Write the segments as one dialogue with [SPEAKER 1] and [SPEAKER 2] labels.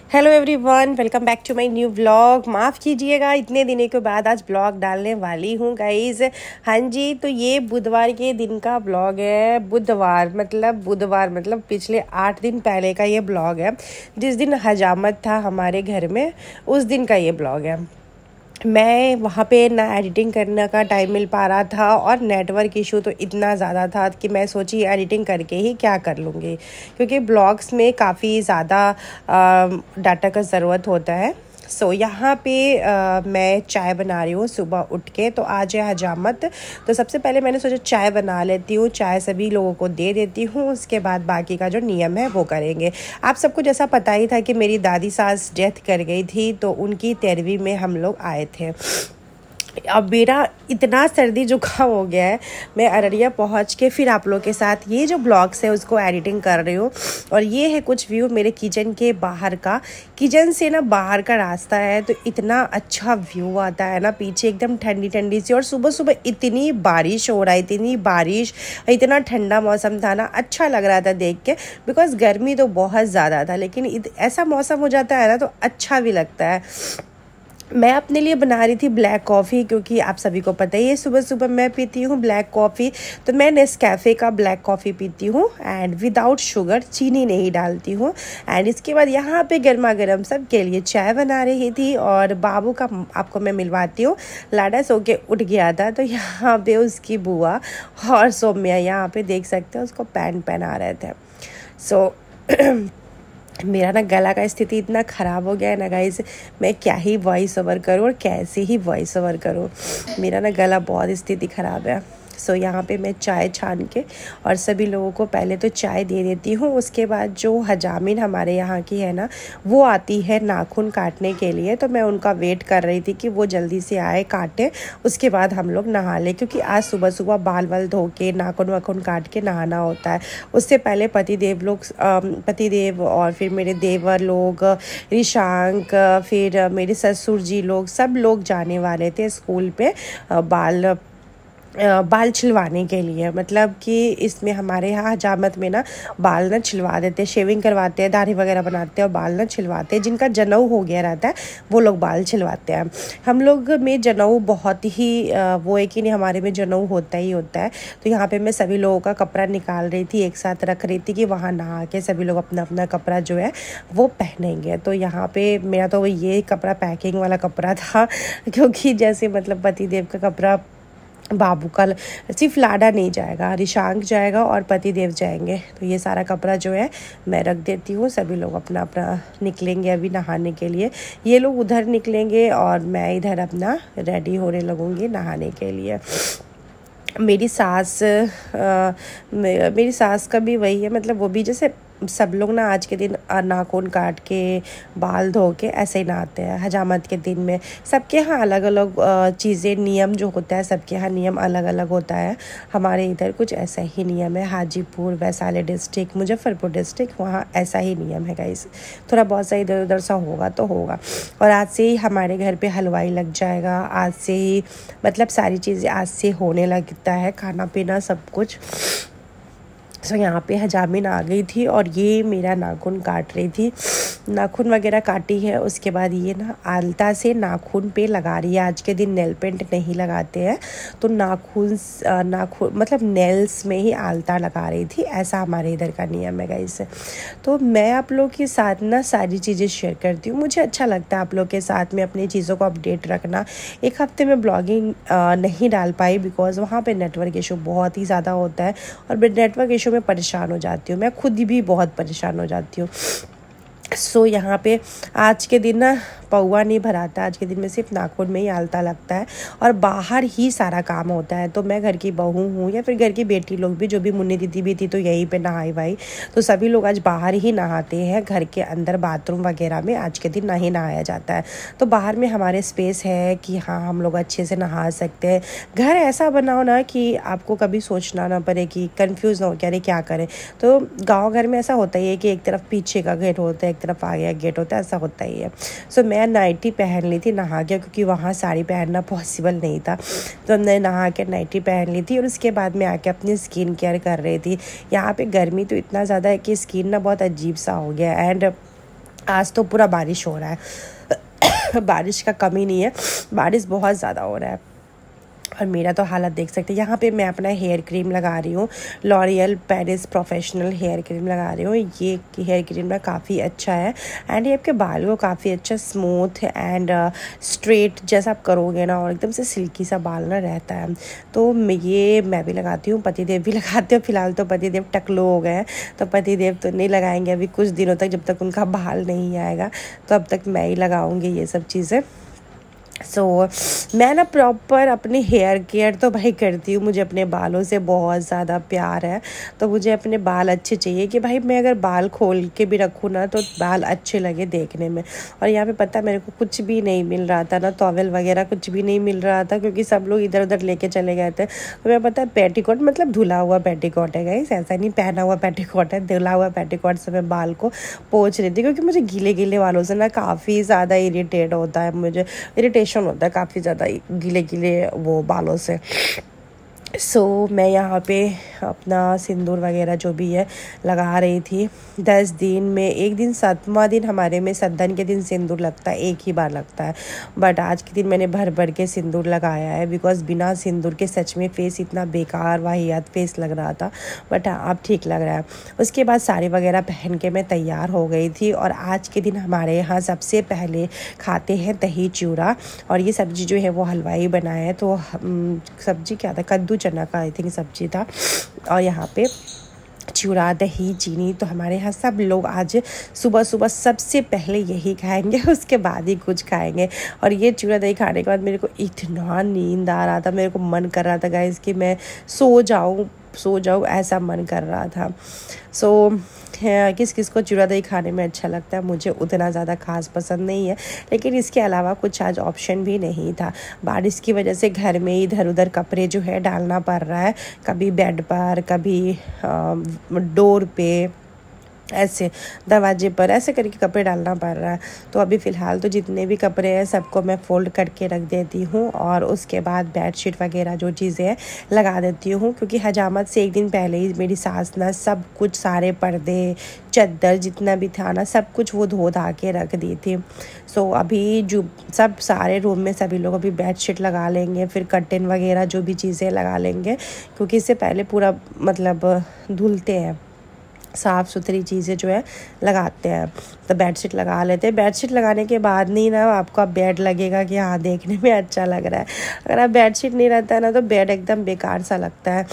[SPEAKER 1] Hello everyone, welcome back to my new vlog. माफ़ कीजिएगा, इतने दिनों के बाद आज ब्लॉग डालने वाली हूँ गाइज़। हाँ जी, तो ये बुधवार के दिन का ब्लॉग है। बुधवार मतलब पिछले 8 दिन पहले का ये ब्लॉग है। जिस दिन हजामत था हमारे घर में, उस दिन का ये ब्लॉग है। मैं वहाँ पे ना एडिटिंग करने का टाइम मिल पा रहा था और नेटवर्क इशू तो इतना ज़्यादा था कि मैं सोची एडिटिंग करके ही क्या कर लूँगी, क्योंकि ब्लॉग्स में काफ़ी ज़्यादा डाटा का ज़रूरत होता है। यहाँ पे मैं चाय बना रही हूँ सुबह उठ के। तो आज है हजामत, तो सबसे पहले मैंने सोचा चाय बना लेती हूँ, चाय सभी लोगों को दे देती हूँ, उसके बाद बाकी का जो नियम है वो करेंगे। आप सबको जैसा पता ही था कि मेरी दादी सास डेथ कर गई थी, तो उनकी 13वीं में हम लोग आए थे। अब मेरा इतना सर्दी जुकाम हो गया है, मैं अररिया पहुंच के फिर आप लोग के साथ ये जो ब्लॉग्स है उसको एडिटिंग कर रही हूँ। और ये है कुछ व्यू मेरे किचन के बाहर का। किचन से ना बाहर का रास्ता है, तो इतना अच्छा व्यू आता है ना, पीछे एकदम ठंडी ठंडी सी। और सुबह सुबह इतनी बारिश हो रहा है, इतनी बारिश, इतना ठंडा मौसम था ना, अच्छा लग रहा था देख के। बिकॉज गर्मी तो बहुत ज़्यादा था, लेकिन ऐसा मौसम हो जाता है ना तो अच्छा भी लगता है। मैं अपने लिए बना रही थी ब्लैक कॉफ़ी, क्योंकि आप सभी को पता ही है सुबह सुबह मैं पीती हूँ ब्लैक कॉफ़ी। तो मैं नेस्कैफ़े का ब्लैक कॉफ़ी पीती हूँ एंड विदाउट शुगर, चीनी नहीं डालती हूँ। एंड इसके बाद यहाँ पे गर्मा गर्म सबके लिए चाय बना रही थी। और बाबू का आपको मैं मिलवाती हूँ, लाडा सो के उठ गया था, तो यहाँ पे उसकी बुआ और सौम्या यहाँ पे देख सकते हैं उसको पैंट पहना रहे थे। मेरा ना गला का स्थिति इतना ख़राब हो गया है ना गाइस, मैं क्या ही वॉइस ओवर करूँ और कैसे ही वॉइस ओवर करूँ। मेरा ना गला बहुत स्थिति ख़राब है। यहाँ पे मैं चाय छान के और सभी लोगों को पहले तो चाय दे देती हूँ। उसके बाद जो हजामिन हमारे यहाँ की है ना, वो आती है नाखून काटने के लिए। तो मैं उनका वेट कर रही थी कि वो जल्दी से आए, काटे, उसके बाद हम लोग नहा लें, क्योंकि आज सुबह सुबह बाल वाल धो के नाखून वाखून काट के नहाना होता है। उससे पहले पतिदेव और फिर मेरे देवर लोग, रिशांक, फिर मेरे ससुर जी लोग, सब लोग जाने वाले थे स्कूल पे बाल छिलवाने के लिए। मतलब कि इसमें हमारे यहाँ हजामत में ना बाल ना छिलवा देते हैं, शेविंग करवाते हैं, दाढ़ी वगैरह बनाते हैं और बाल ना छिलवाते हैं। जिनका जनेऊ हो गया रहता है वो लोग बाल छिलवाते हैं। हम लोग में जनेऊ बहुत ही वो है कि नहीं, हमारे में जनेऊ होता ही होता है। तो यहाँ पे मैं सभी लोगों का कपड़ा निकाल रही थी, एक साथ रख रही थी कि वहाँ नहा के सभी लोग अपना अपना कपड़ा जो है वो पहनेंगे। तो यहाँ पे मेरा तो ये कपड़ा पैकिंग वाला कपड़ा था, क्योंकि जैसे मतलब पतिदेव का कपड़ा बाबू का सिर्फ लाडा नहीं जाएगा, रिशांक जाएगा और पतिदेव जाएंगे। तो ये सारा कपड़ा जो है मैं रख देती हूँ। सभी लोग अपना अपना निकलेंगे अभी नहाने के लिए। ये लोग उधर निकलेंगे और मैं इधर अपना रेडी होने लगूँगी नहाने के लिए। मेरी सास का भी वही है, मतलब वो भी जैसे सब लोग ना आज के दिन नाखून काट के बाल धो के ऐसे ही नहाते हैं हजामत के दिन में। सबके यहाँ अलग अलग चीज़ें, नियम जो होता है सबके यहाँ नियम अलग अलग होता है। हमारे इधर कुछ ऐसा ही नियम है। हाजीपुर, वैशाली डिस्ट्रिक्ट, मुजफ्फरपुर डिस्ट्रिक्ट, वहाँ ऐसा ही नियम है गाइस। थोड़ा बहुत सा इधर उधर सा होगा तो होगा। और आज से ही हमारे घर पे हलवाई लग जाएगा। आज से ही मतलब सारी चीज़ें आज से होने लगता है, खाना पीना सब कुछ। यहाँ पे हजामिन आ गई थी और ये मेरा नाखून काट रही थी। नाखून वगैरह काटी है, उसके बाद ये ना आलता से नाखून पे लगा रही है। आज के दिन नेल पेंट नहीं लगाते हैं, तो नाखून मतलब नेल्स में ही आलता लगा रही थी। ऐसा हमारे इधर का नियम है गाइस। तो मैं आप लोग के साथ ना सारी चीज़ें शेयर करती हूँ। मुझे अच्छा लगता है आप लोग के साथ में अपनी चीज़ों को अपडेट रखना। एक हफ्ते में ब्लॉगिंग नहीं डाल पाई, बिकॉज़ वहाँ पे नेटवर्क इशू बहुत ही ज़्यादा होता है और नेटवर्क इशू में परेशान हो जाती हूँ। मैं खुद भी बहुत परेशान हो जाती हूँ। यहाँ पे आज के दिन ना पौवा नहीं भराता, आज के दिन में सिर्फ नाखून में ही आलता लगता है और बाहर ही सारा काम होता है। तो मैं घर की बहू हूँ या फिर घर की बेटी लोग भी, जो भी मुन्नी दीदी भी थी तो यहीं पे नहाई भाई, तो सभी लोग आज बाहर ही नहाते हैं। घर के अंदर बाथरूम वगैरह में आज के दिन नहीं नहाया जाता है। तो बाहर में हमारे स्पेस है कि हाँ हम लोग अच्छे से नहा सकते हैं। घर ऐसा बनाओ ना कि आपको कभी सोचना ना पड़े कि कन्फ्यूज़ ना हो कि अरे क्या करें। तो गाँव घर में ऐसा होता ही है कि एक तरफ पीछे का गेट होता है, एक तरफ आगे का गेट होता है, ऐसा होता ही है। मैं नाइटी पहन ली थी नहा के, क्योंकि वहाँ साड़ी पहनना पॉसिबल नहीं था। तो हमने नहा के नाइटी पहन ली थी और उसके बाद में आके अपनी स्किन केयर कर रही थी। यहाँ पे गर्मी तो इतना ज़्यादा है कि स्किन ना बहुत अजीब सा हो गया। एंड आज तो पूरा बारिश हो रहा है बारिश का कमी नहीं है, बारिश बहुत ज़्यादा हो रहा है। और मेरा तो हालत देख सकते हैं। यहाँ पे मैं अपना हेयर क्रीम लगा रही हूँ, L'Oreal Paris professional hair cream लगा रही हूँ। ये हेयर क्रीम ना काफ़ी अच्छा है एंड ये आपके बाल को काफ़ी अच्छा स्मूथ एंड स्ट्रेट जैसा आप करोगे ना, और एकदम से सिल्की सा बाल ना रहता है। तो ये मैं भी लगाती हूँ, पतिदेव भी लगाते हो। फिलहाल तो पतिदेव टकलो हो गए हैं, तो पतिदेव तो नहीं लगाएंगे अभी कुछ दिनों तक, जब तक उनका बाल नहीं आएगा तो अब तक मैं ही लगाऊंगी ये सब चीज़ें। मैं ना प्रॉपर अपनी हेयर केयर तो भाई करती हूँ। मुझे अपने बालों से बहुत ज़्यादा प्यार है, तो मुझे अपने बाल अच्छे चाहिए कि भाई मैं अगर बाल खोल के भी रखूँ ना तो बाल अच्छे लगे देखने में। और यहाँ पे पता मेरे को कुछ भी नहीं मिल रहा था ना, टॉवेल वगैरह कुछ भी नहीं मिल रहा था, क्योंकि सब लोग इधर उधर लेके चले गए थे। तो मैं पता है पेटीकोट मतलब धुला हुआ पेटीकोट है गाइस, ऐसा नहीं पहना हुआ पेटीकोट है, धुला हुआ पेटीकोट से मैं बाल को पोंछ रही थी, क्योंकि मुझे गीले गीले बालों से ना काफ़ी ज़्यादा इरिटेट होता है, मुझे इरिटेशन होता है काफ़ी ज़्यादा गीले गीले वो बालों से। मैं यहाँ पे अपना सिंदूर वगैरह जो भी है लगा रही थी। 10 दिन में एक दिन 7वां दिन हमारे में सद्दन के दिन सिंदूर लगता है, एक ही बार लगता है। बट आज के दिन मैंने भर भर के सिंदूर लगाया है, बिकॉज बिना सिंदूर के सच में फेस इतना बेकार वाहियात फेस लग रहा था। बट अब ठीक लग रहा है। उसके बाद साड़ी वगैरह पहन के मैं तैयार हो गई थी। और आज के दिन हमारे यहाँ सबसे पहले खाते हैं दही चूड़ा, और ये सब्ज़ी जो है वो हलवाई बनाया है। तो सब्ज़ी क्या था, कद्दू चना का आई थिंक सब्जी था। और यहाँ पे चूड़ा दही चीनी, तो हमारे यहाँ सब लोग आज सुबह सुबह सबसे पहले यही खाएंगे, उसके बाद ही कुछ खाएंगे। और ये चूड़ा दही खाने के बाद मेरे को इतना नींद आ रहा था, मेरे को मन कर रहा था गाइस कि मैं सो जाऊँ, ऐसा मन कर रहा था। किस किस को चूड़ा दही खाने में अच्छा लगता है, मुझे उतना ज़्यादा खास पसंद नहीं है, लेकिन इसके अलावा कुछ आज ऑप्शन भी नहीं था। बारिश की वजह से घर में इधर उधर कपड़े जो है डालना पड़ रहा है, कभी बेड पर, कभी डोर पे, ऐसे दरवाजे पर ऐसे करके कपड़े डालना पड़ रहा है। तो अभी फ़िलहाल तो जितने भी कपड़े हैं सबको मैं फ़ोल्ड करके रख देती हूँ, और उसके बाद बेडशीट वगैरह जो चीज़ें हैं लगा देती हूँ। क्योंकि हजामत से एक दिन पहले ही मेरी सास ना सब कुछ, सारे पर्दे चद्दर जितना भी था ना सब कुछ वो धो धा के रख दी थी। अभी जो सब सारे रूम में सभी लोग अभी बेडशीट लगा लेंगे, फिर कर्टेन वगैरह जो भी चीज़ें लगा लेंगे, क्योंकि इससे पहले पूरा मतलब धुलते हैं, साफ़ सुथरी चीज़ें जो है लगाते हैं। तो बेडशीट लगा लेते हैं। बेडशीट लगाने के बाद नहीं ना आपका बेड लगेगा कि हाँ देखने में अच्छा लग रहा है। अगर आप बेडशीट नहीं रहता है ना तो बेड एकदम बेकार सा लगता है।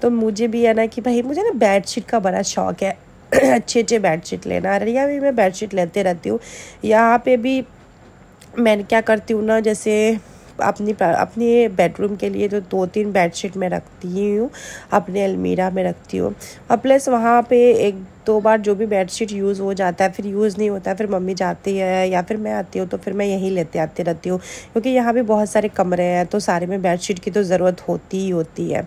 [SPEAKER 1] तो मुझे भी है ना कि भाई मुझे ना बेडशीट का बड़ा शौक़ है अच्छे अच्छे बेडशीट लेना। रिया भी मैं बेडशीट लेते रहती हूँ। यहाँ पे भी मैं क्या करती हूँ ना, जैसे अपने बेडरूम के लिए तो 2-3 बेडशीट मैं रखती ही हूँ, अपने अलमीरा में रखती हूँ। और प्लस वहाँ पे 1-2 बार जो भी बेडशीट यूज़ हो जाता है, फिर यूज़ नहीं होता है, फिर मम्मी जाती है या फिर मैं आती हूँ तो फिर मैं यहीं लेते आती रहती हूँ, क्योंकि यहाँ भी बहुत सारे कमरे हैं तो सारे में बेडशीट की तो ज़रूरत होती ही होती है।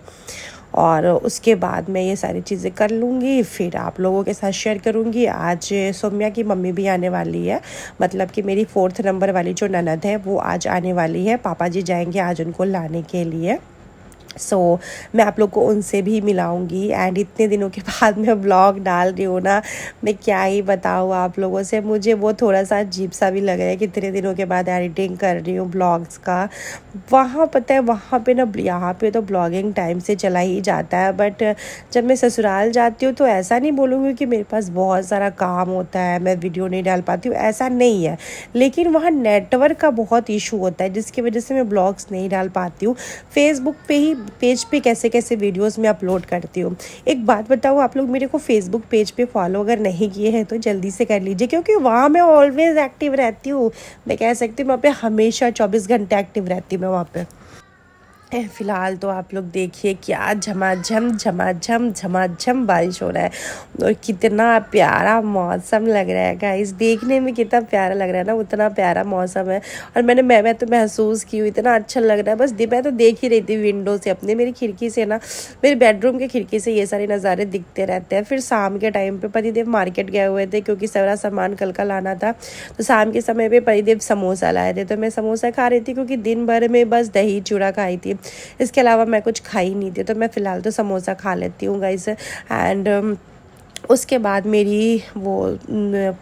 [SPEAKER 1] और उसके बाद मैं ये सारी चीज़ें कर लूँगी, फिर आप लोगों के साथ शेयर करूँगी। आज सौम्या की मम्मी भी आने वाली है, मतलब कि मेरी 4th नंबर वाली जो ननद है वो आज आने वाली है। पापा जी जाएंगे आज उनको लाने के लिए। मैं आप लोग को उनसे भी मिलाऊंगी। एंड इतने दिनों के बाद मैं व्लॉग डाल रही हूँ ना, मैं क्या ही बताऊँ आप लोगों से। मुझे वो थोड़ा सा अजीब सा भी लग रहा है कि इतने दिनों के बाद एडिटिंग कर रही हूँ ब्लॉग्स का। वहाँ पता है वहाँ पे ना, यहाँ पे तो ब्लॉगिंग टाइम से चला ही जाता है, बट जब मैं ससुराल जाती हूँ तो ऐसा नहीं बोलूँगी कि मेरे पास बहुत सारा काम होता है, मैं वीडियो नहीं डाल पाती हूँ, ऐसा नहीं है। लेकिन वहाँ नेटवर्क का बहुत इशू होता है, जिसकी वजह से मैं ब्लॉग्स नहीं डाल पाती हूँ। फेसबुक पे ही पेज पे कैसे कैसे वीडियोस मैं अपलोड करती हूँ। एक बात बताऊँ, आप लोग मेरे को फेसबुक पेज पे फॉलो अगर नहीं किए हैं तो जल्दी से कर लीजिए, क्योंकि वहाँ मैं ऑलवेज एक्टिव रहती हूँ। मैं कह सकती हूँ वहाँ पे हमेशा 24 घंटे एक्टिव रहती हूँ मैं वहाँ पे। फ़िलहाल तो आप लोग देखिए क्या झमाझम बारिश हो रहा है, और कितना प्यारा मौसम लग रहा है गाइस। देखने में कितना प्यारा लग रहा है ना, उतना प्यारा मौसम है। और मैं तो महसूस की हूँ, इतना अच्छा लग रहा है। बस मैं तो देख ही रही थी विंडो से, अपने मेरी खिड़की से ना, मेरे बेडरूम की खिड़की से ये सारे नज़ारे दिखते रहते हैं। फिर शाम के टाइम पे पतिदेव मार्केट गए हुए थे, क्योंकि सारा सामान कल का लाना था। तो शाम के समय पे पतिदेव समोसा लाए थे, तो मैं समोसा खा रही थी, क्योंकि दिन भर में बस दही चूड़ा खाई थी, इसके अलावा मैं कुछ खाई नहीं थी। तो मैं फ़िलहाल तो समोसा खा लेती हूँ गाइस। एंड उसके बाद मेरी वो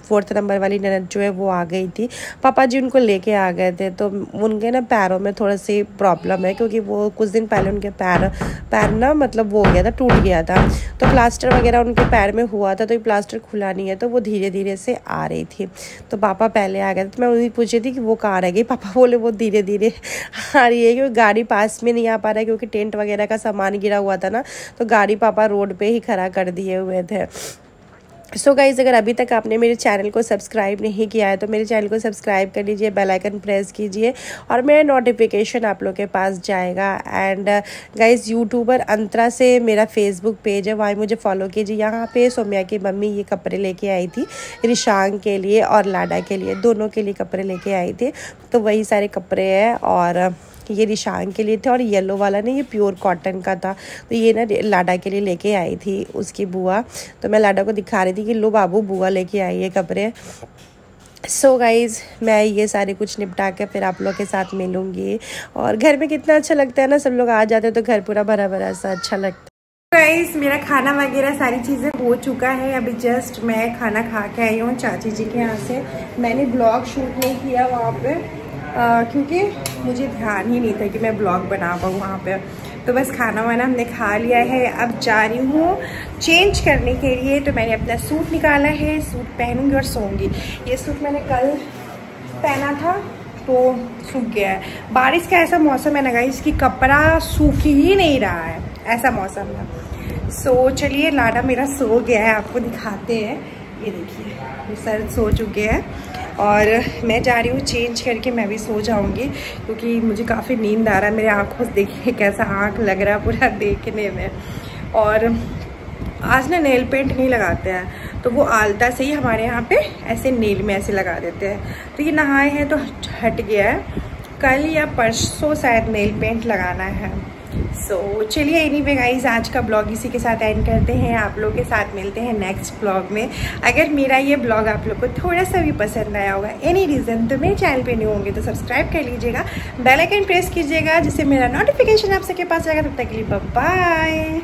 [SPEAKER 1] 4th नंबर वाली ननद जो है वो आ गई थी। पापा जी उनको लेके आ गए थे। तो उनके ना पैरों में थोड़ा सी प्रॉब्लम है, क्योंकि वो कुछ दिन पहले उनके पैर ना मतलब वो हो गया था, टूट गया था। तो प्लास्टर वगैरह उनके पैर में हुआ था, तो ये प्लास्टर खुला नहीं है, तो वो धीरे धीरे से आ रही थी। तो पापा पहले आ गए थे। तो मैं उन्हीं पूछी थी कि वो कहाँ रह गई। पापा बोले वो धीरे धीरे आ रही है, क्योंकि गाड़ी पास में नहीं आ पा रहा है, क्योंकि टेंट वगैरह का सामान गिरा हुआ था ना, तो गाड़ी पापा रोड पे ही खड़ा कर दिए हुए थे। सो गाइज़, अगर अभी तक आपने मेरे चैनल को सब्सक्राइब नहीं किया है तो मेरे चैनल को सब्सक्राइब कर लीजिए, बेल आइकन प्रेस कीजिए और मेरा नोटिफिकेशन आप लोग के पास जाएगा। एंड गाइज़, यूट्यूबर अंतरा से मेरा फेसबुक पेज है, वहाँ मुझे फॉलो कीजिए। यहाँ पे सोम्या की मम्मी ये कपड़े लेके आई थी रिशांग के लिए और लाडा के लिए, दोनों के लिए कपड़े लेके आई थी। तो वही सारे कपड़े हैं और ये रिशांग के लिए थे, और येलो वाला ने ये प्योर कॉटन का था। तो ये ना लाडा के लिए लेके आई थी उसकी बुआ। तो मैं लाडा को दिखा रही थी कि लो बाबू, बुआ लेके आई है कपड़े। सो गाइज़, मैं ये सारे कुछ निपटा के फिर आप लोग के साथ मिलूँगी। और घर में कितना अच्छा लगता है ना, सब लोग आ जाते हैं तो घर पूरा भरा भरा सा अच्छा लगता है। गाइस, मेरा खाना वगैरह सारी चीज़ें हो चुका है। अभी जस्ट मैं खाना खा के आई हूँ चाची जी के यहाँ से। मैंने ब्लॉग शूट नहीं किया वहाँ पे, क्योंकि मुझे ध्यान ही नहीं था कि मैं ब्लॉग बना पाऊँ वहाँ पे। तो बस खाना वाना हमने खा लिया है। अब जा रही हूँ चेंज करने के लिए। तो मैंने अपना सूट निकाला है, सूट पहनूंगी और सोऊंगी। ये सूट मैंने कल पहना था तो सूख गया है। बारिश का ऐसा मौसम है ना गाइस कि कपड़ा सूख ही नहीं रहा है, ऐसा मौसम है। सो चलिए, लाडा मेरा सो गया है, आपको दिखाते हैं। ये देखिए, वो सर सो चुके हैं और मैं जा रही हूँ चेंज करके मैं भी सो जाऊँगी, क्योंकि मुझे काफ़ी नींद आ रहा है। मेरे आँखों से देखिए कैसा आँख लग रहा है पूरा देखने में। और आज ना नेल पेंट नहीं लगाते हैं, तो वो आलता से ही हमारे यहाँ पे ऐसे नेल में ऐसे लगा देते हैं। तो ये नहाए हैं तो हट गया है, कल या परसों शायद नेल पेंट लगाना है। सो चलिए, एनीवे गाइस, आज का ब्लॉग इसी के साथ एंड करते हैं। आप लोग के साथ मिलते हैं नेक्स्ट ब्लॉग में। अगर मेरा ये ब्लॉग आप लोग को थोड़ा सा भी पसंद आया होगा एनी रीज़न, तो मेरे चैनल पे न्यू होंगे तो सब्सक्राइब कर लीजिएगा, बेल आइकन प्रेस कीजिएगा, जिससे मेरा नोटिफिकेशन आप सबके पास जाएगा। तब तक के लिए बाय बाय।